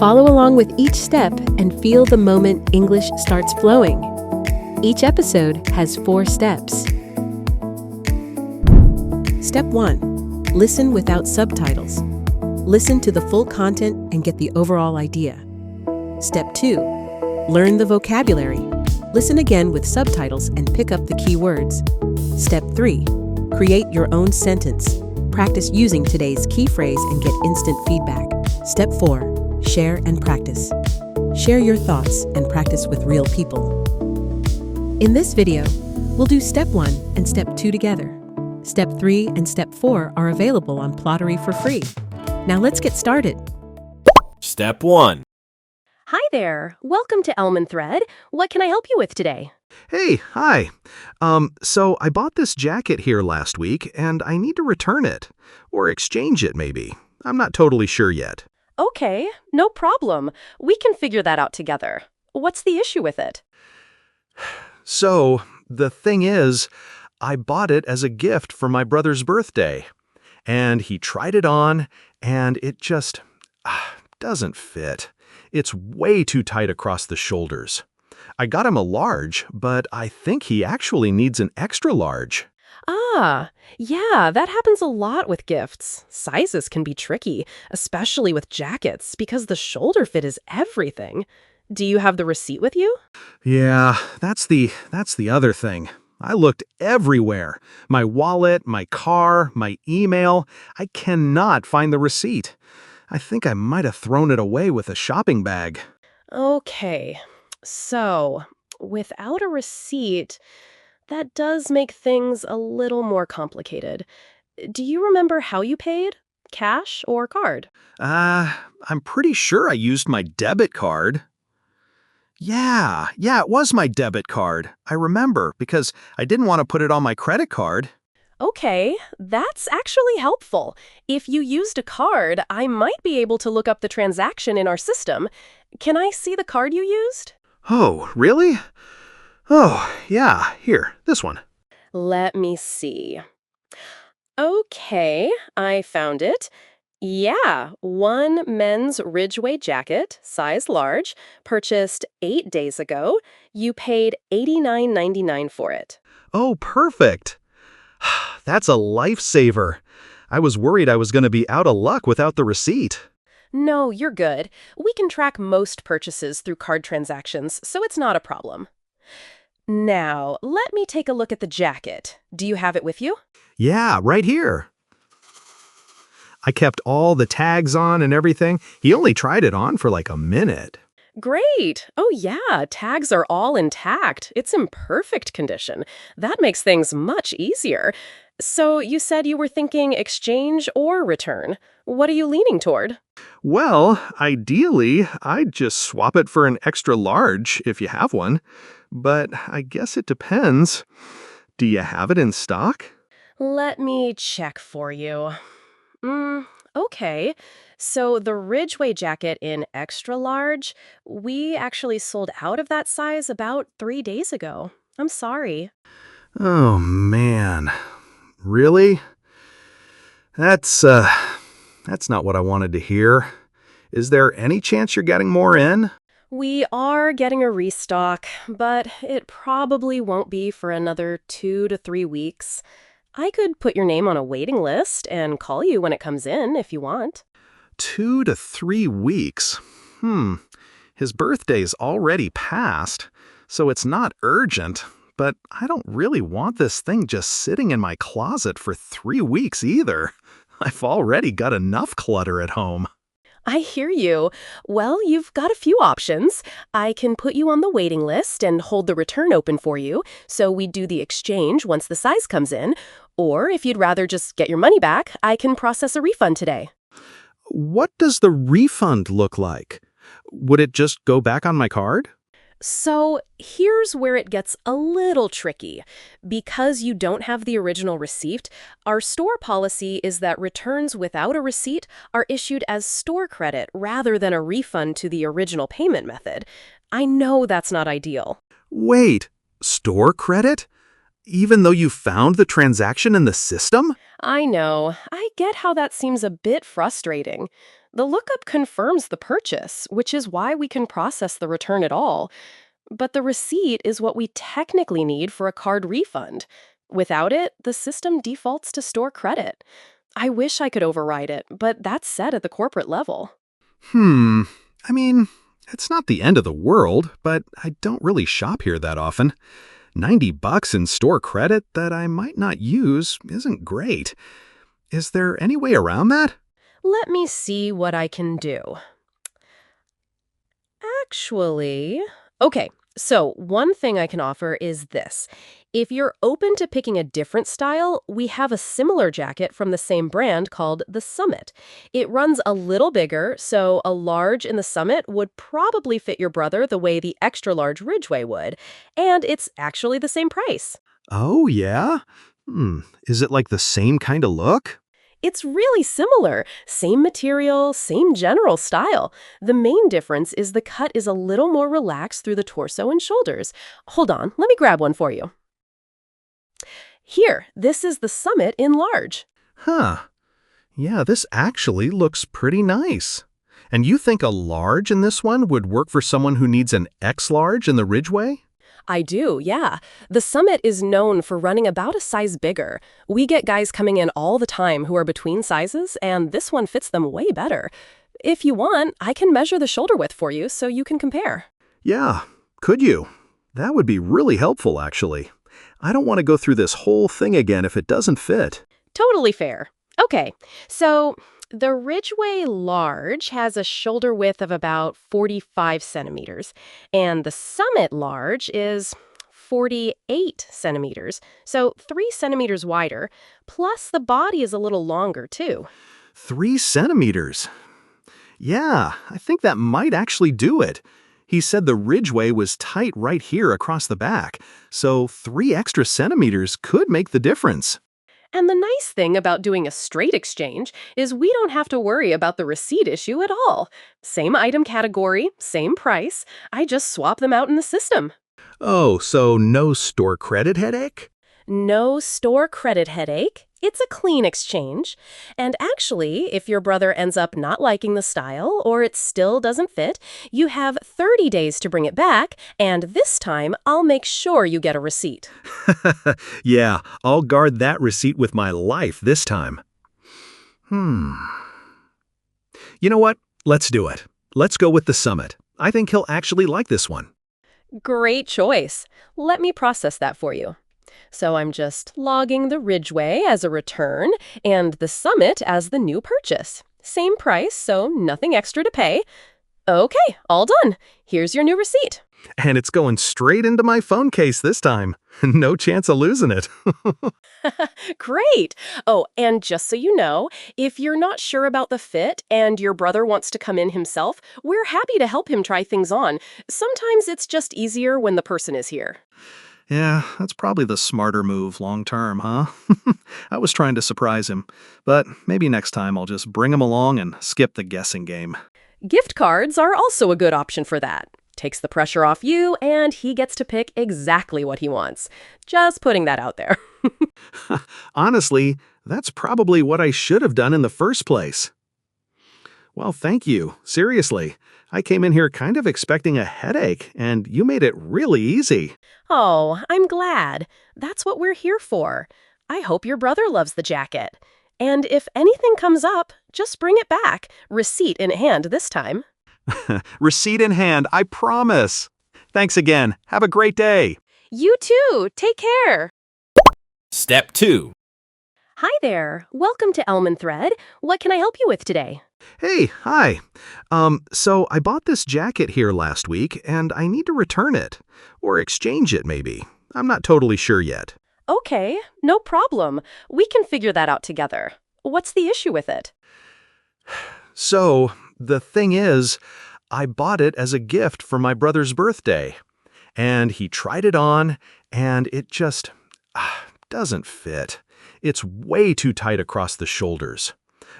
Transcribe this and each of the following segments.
Follow along with each step and feel the moment English starts flowing. Each episode has 4 steps. Step 1. Listen without subtitles. Listen to the full content and get the overall idea. Step 2. Learn the vocabulary. Listen again with subtitles and pick up the key words. Step 3. Create your own sentence. Practice using today's key phrase and get instant feedback. Step 4. Share and practice. Share your thoughts and practice with real people. In this video, we'll do Step 1 and Step 2 together. Step 3 and Step 4 are available on Plotory for free. Now let's get started. Step 1. Hi there. Welcome to Elm & Thread. What can I help you with today? Hey, hi. So I bought this jacket here last week, and I need to return it. Or exchange it, maybe. I'm not totally sure yet. Okay, no problem. We can figure that out together. What's the issue with it? So, the thing is, I bought it as a gift for my brother's birthday. And he tried it on, and it just doesn't fit. It's way too tight across the shoulders. I got him a large, but I think he actually needs an extra large. Yeah, that happens a lot with gifts. Sizes can be tricky, especially with jackets, because the shoulder fit is everything. Do you have the receipt with you? Yeah, that's the other thing. I looked everywhere. My wallet, my car, my email. I cannot find the receipt. I think I might have thrown it away with a shopping bag. Okay, so without a receipt, that does make things a little more complicated. Do you remember how you paid? Cash or card? I'm pretty sure I used my debit card. Yeah, it was my debit card. I remember, because I didn't want to put it on my credit card. Okay, that's actually helpful. If you used a card, I might be able to look up the transaction in our system. Can I see the card you used? Oh, really? Oh, yeah, here, this one. Let me see. Okay, I found it. Yeah, one men's Ridgeway jacket, size large, purchased 8 days ago. You paid $89.99 for it. Oh, perfect. That's a lifesaver. I was worried I was going to be out of luck without the receipt. No, you're good. We can track most purchases through card transactions, so it's not a problem. Now, let me take a look at the jacket. Do you have it with you? Yeah, right here. I kept all the tags on and everything. He only tried it on for like a minute. Great. Oh yeah, tags are all intact. It's in perfect condition. That makes things much easier. So you said you were thinking exchange or return. What are you leaning toward? Well, ideally, I'd just swap it for an extra large if you have one. But I guess it depends. Do you have it in stock? Let me check for you. Okay. So the Ridgeway jacket in extra large, we actually sold out of that size about 3 days ago. I'm sorry. Oh, man. Really? That's not what I wanted to hear. Is there any chance you're getting more in? We are getting a restock, but it probably won't be for another 2 to 3 weeks. I could put your name on a waiting list and call you when it comes in if you want. 2 to 3 weeks? His birthday's already passed, so it's not urgent. But I don't really want this thing just sitting in my closet for 3 weeks either. I've already got enough clutter at home. I hear you. Well, you've got a few options. I can put you on the waiting list and hold the return open for you, so we do the exchange once the size comes in. Or if you'd rather just get your money back, I can process a refund today. What does the refund look like? Would it just go back on my card? So here's where it gets a little tricky. Because you don't have the original receipt, our store policy is that returns without a receipt are issued as store credit rather than a refund to the original payment method. I know that's not ideal. Wait, store credit? Even though you found the transaction in the system? I know. I get how that seems a bit frustrating. The lookup confirms the purchase, which is why we can process the return at all. But the receipt is what we technically need for a card refund. Without it, the system defaults to store credit. I wish I could override it, but that's set at the corporate level. I mean, it's not the end of the world, but I don't really shop here that often. $90 in store credit that I might not use isn't great. Is there any way around that? Let me see what I can do. Actually, okay, so one thing I can offer is this. If you're open to picking a different style, we have a similar jacket from the same brand called the Summit. It runs a little bigger, so a large in the Summit would probably fit your brother the way the extra large Ridgeway would, and it's actually the same price. Oh, yeah? Is it like the same kind of look? It's really similar. Same material, same general style. The main difference is the cut is a little more relaxed through the torso and shoulders. Hold on, let me grab one for you. Here, this is the Summit in large. Huh. Yeah, this actually looks pretty nice. And you think a large in this one would work for someone who needs an X large in the Ridgeway? I do, yeah. The Summit is known for running about a size bigger. We get guys coming in all the time who are between sizes, and this one fits them way better. If you want, I can measure the shoulder width for you so you can compare. Yeah, could you? That would be really helpful, actually. I don't want to go through this whole thing again if it doesn't fit. Totally fair. Okay, so the Ridgeway Large has a shoulder width of about 45 centimeters, and the Summit Large is 48 centimeters, so 3 centimeters wider, plus the body is a little longer, too. 3 centimeters. Yeah, I think that might actually do it. He said the Ridgeway was tight right here across the back, so 3 extra centimeters could make the difference. And the nice thing about doing a straight exchange is we don't have to worry about the receipt issue at all. Same item category, same price. I just swap them out in the system. Oh, so no store credit headache? No store credit headache. It's a clean exchange. And actually, if your brother ends up not liking the style or it still doesn't fit, you have 30 days to bring it back, and this time I'll make sure you get a receipt. Yeah, I'll guard that receipt with my life this time. You know what? Let's do it. Let's go with the Summit. I think he'll actually like this one. Great choice. Let me process that for you. So I'm just logging the Ridgeway as a return and the Summit as the new purchase. Same price, so nothing extra to pay. Okay, all done. Here's your new receipt. And it's going straight into my phone case this time. No chance of losing it. Great. Oh, and just so you know, if you're not sure about the fit and your brother wants to come in himself, we're happy to help him try things on. Sometimes it's just easier when the person is here. Yeah, that's probably the smarter move long term, huh? I was trying to surprise him, but maybe next time I'll just bring him along and skip the guessing game. Gift cards are also a good option for that. Takes the pressure off you, and he gets to pick exactly what he wants. Just putting that out there. Honestly, that's probably what I should have done in the first place. Well, thank you. Seriously. I came in here kind of expecting a headache, and you made it really easy. Oh, I'm glad. That's what we're here for. I hope your brother loves the jacket. And if anything comes up, just bring it back. Receipt in hand this time. Receipt in hand, I promise. Thanks again. Have a great day. You too. Take care. Step 2. Hi there. Welcome to Elm and Thread. What can I help you with today? Hey, hi. So I bought this jacket here last week, and I need to return it. Or exchange it, maybe. I'm not totally sure yet. Okay, no problem. We can figure that out together. What's the issue with it? So, the thing is, I bought it as a gift for my brother's birthday. And he tried it on, and it just doesn't fit. It's way too tight across the shoulders.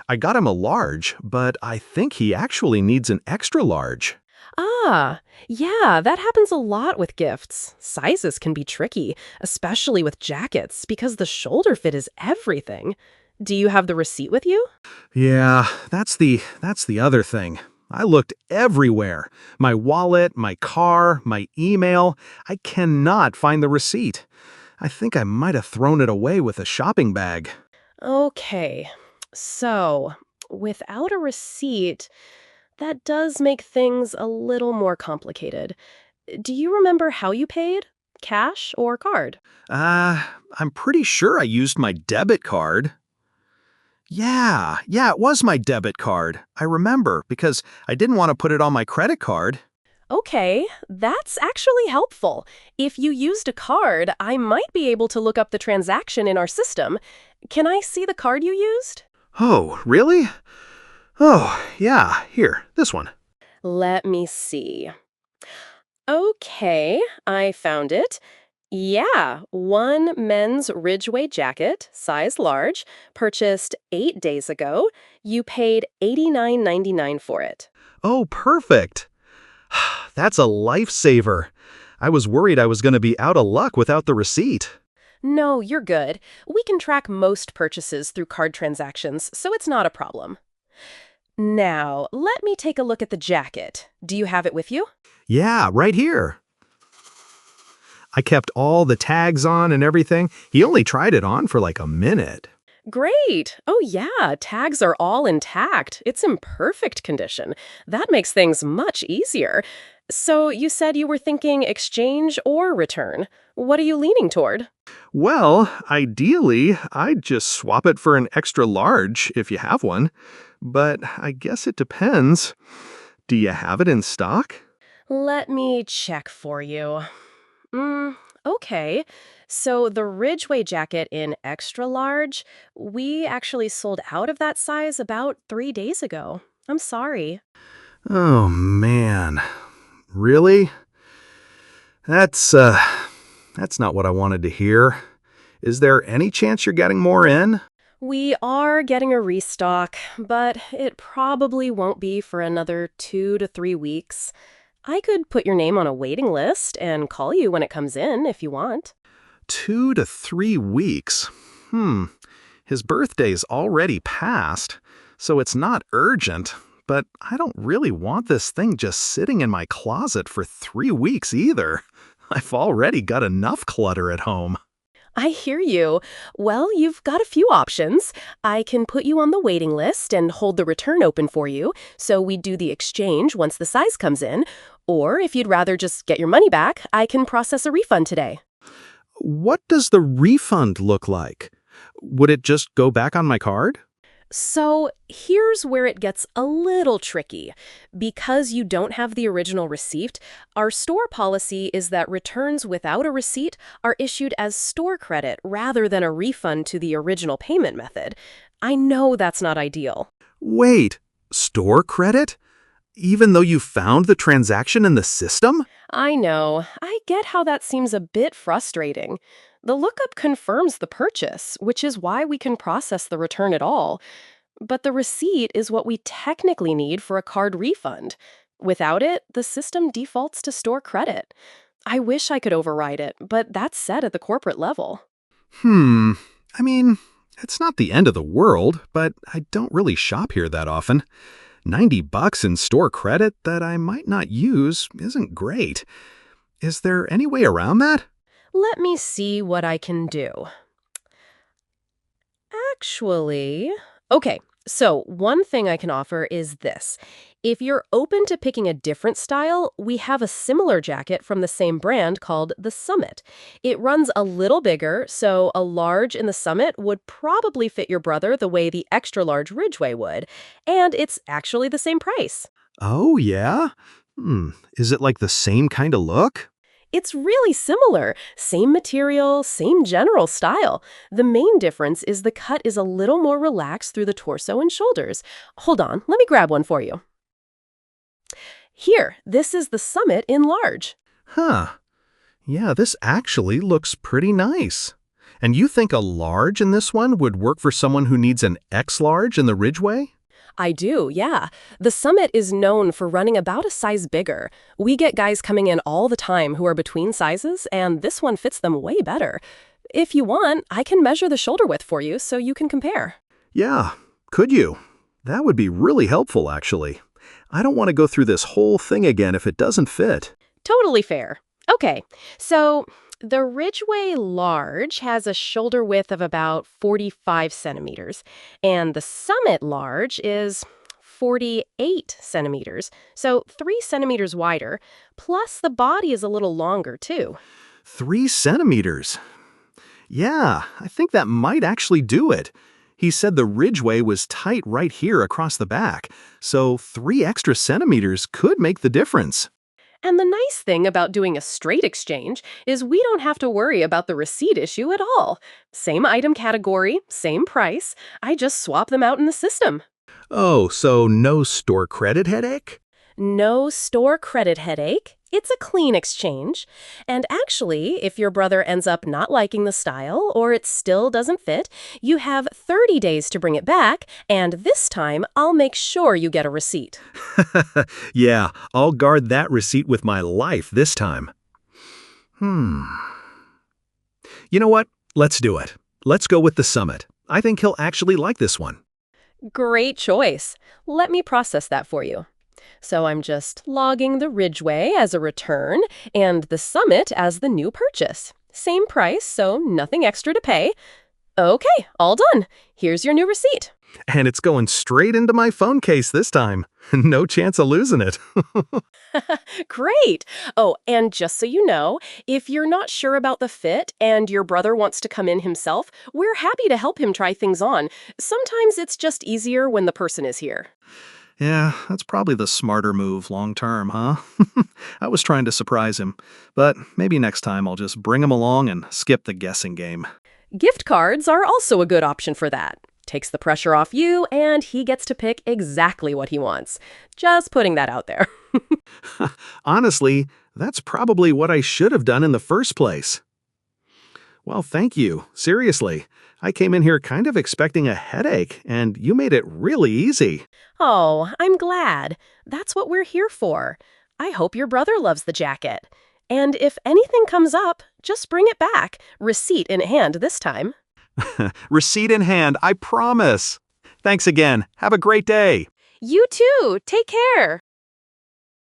I got him a large, but I think he actually needs an extra large. Ah, yeah, that happens a lot with gifts. Sizes can be tricky, especially with jackets, because the shoulder fit is everything. Do you have the receipt with you? Yeah, that's the other thing. I looked everywhere. My wallet, my car, my email. I cannot find the receipt. I think I might have thrown it away with a shopping bag. Okay, so without a receipt, that does make things a little more complicated. Do you remember how you paid? Cash or card? I'm pretty sure I used my debit card. Yeah, it was my debit card. I remember because I didn't want to put it on my credit card. Okay, that's actually helpful. If you used a card, I might be able to look up the transaction in our system. Can I see the card you used? Oh, really? Oh, yeah, here, this one. Let me see. Okay, I found it. Yeah, one men's Ridgeway jacket, size large, purchased 8 days ago. You paid $89.99 for it. Oh, perfect. That's a lifesaver. I was worried I was going to be out of luck without the receipt. No, you're good. We can track most purchases through card transactions, so it's not a problem. Now, let me take a look at the jacket. Do you have it with you? Yeah, right here. I kept all the tags on and everything. He only tried it on for like a minute. Great! Oh yeah, tags are all intact. It's in perfect condition. That makes things much easier. So you said you were thinking exchange or return. What are you leaning toward? Well, ideally, I'd just swap it for an extra large if you have one. But I guess it depends. Do you have it in stock? Let me check for you. Okay. So the Ridgeway jacket in extra large, we actually sold out of that size about 3 days ago. I'm sorry. Oh, man. Really? That's not what I wanted to hear. Is there any chance you're getting more in? We are getting a restock, but it probably won't be for another 2 to 3 weeks. I could put your name on a waiting list and call you when it comes in if you want. 2 to 3 weeks? His birthday's already passed, so it's not urgent. But I don't really want this thing just sitting in my closet for 3 weeks either. I've already got enough clutter at home. I hear you. Well, you've got a few options. I can put you on the waiting list and hold the return open for you, so we do the exchange once the size comes in. Or if you'd rather just get your money back, I can process a refund today. What does the refund look like? Would it just go back on my card? So here's where it gets a little tricky. Because you don't have the original receipt, our store policy is that returns without a receipt are issued as store credit rather than a refund to the original payment method. I know that's not ideal. Wait, store credit? Even though you found the transaction in the system? I know. I get how that seems a bit frustrating. The lookup confirms the purchase, which is why we can process the return at all. But the receipt is what we technically need for a card refund. Without it, the system defaults to store credit. I wish I could override it, but that's set at the corporate level. I mean, it's not the end of the world, but I don't really shop here that often. $90 in store credit that I might not use isn't great. Is there any way around that? Let me see what I can do. Actually, okay, so one thing I can offer is this. If you're open to picking a different style, we have a similar jacket from the same brand called the Summit. It runs a little bigger, so a large in the Summit would probably fit your brother the way the extra large Ridgeway would, and it's actually the same price. Oh, yeah? Is it like the same kind of look? It's really similar. Same material, same general style. The main difference is the cut is a little more relaxed through the torso and shoulders. Hold on, let me grab one for you. Here, this is the Summit in large. Huh. Yeah, this actually looks pretty nice. And you think a large in this one would work for someone who needs an X large in the Ridgeway? I do, yeah. The Summit is known for running about a size bigger. We get guys coming in all the time who are between sizes, and this one fits them way better. If you want, I can measure the shoulder width for you so you can compare. Yeah, could you? That would be really helpful, actually. I don't want to go through this whole thing again if it doesn't fit. Totally fair. Okay, so the Ridgeway Large has a shoulder width of about 45 centimeters, and the Summit Large is 48 centimeters, so 3 centimeters wider, plus the body is a little longer, too. 3 centimeters. Yeah, I think that might actually do it. He said the Ridgeway was tight right here across the back, so 3 extra centimeters could make the difference. And the nice thing about doing a straight exchange is we don't have to worry about the receipt issue at all. Same item category, same price. I just swap them out in the system. Oh, so no store credit headache? No store credit headache. It's a clean exchange. And actually, if your brother ends up not liking the style or it still doesn't fit, you have 30 days to bring it back, and this time I'll make sure you get a receipt. Yeah, I'll guard that receipt with my life this time. You know what? Let's do it. Let's go with the Summit. I think he'll actually like this one. Great choice. Let me process that for you. So I'm just logging the Ridgeway as a return and the Summit as the new purchase. Same price, so nothing extra to pay. Okay, all done. Here's your new receipt. And it's going straight into my phone case this time. No chance of losing it. Great. Oh, and just so you know, if you're not sure about the fit and your brother wants to come in himself, we're happy to help him try things on. Sometimes it's just easier when the person is here. Yeah, that's probably the smarter move long term, huh? I was trying to surprise him, but maybe next time I'll just bring him along and skip the guessing game. Gift cards are also a good option for that. Takes the pressure off you, and he gets to pick exactly what he wants. Just putting that out there. Honestly, that's probably what I should have done in the first place. Well, thank you. Seriously. I came in here kind of expecting a headache, and you made it really easy. Oh, I'm glad. That's what we're here for. I hope your brother loves the jacket. And if anything comes up, just bring it back. Receipt in hand this time. Receipt in hand, I promise. Thanks again. Have a great day. You too. Take care.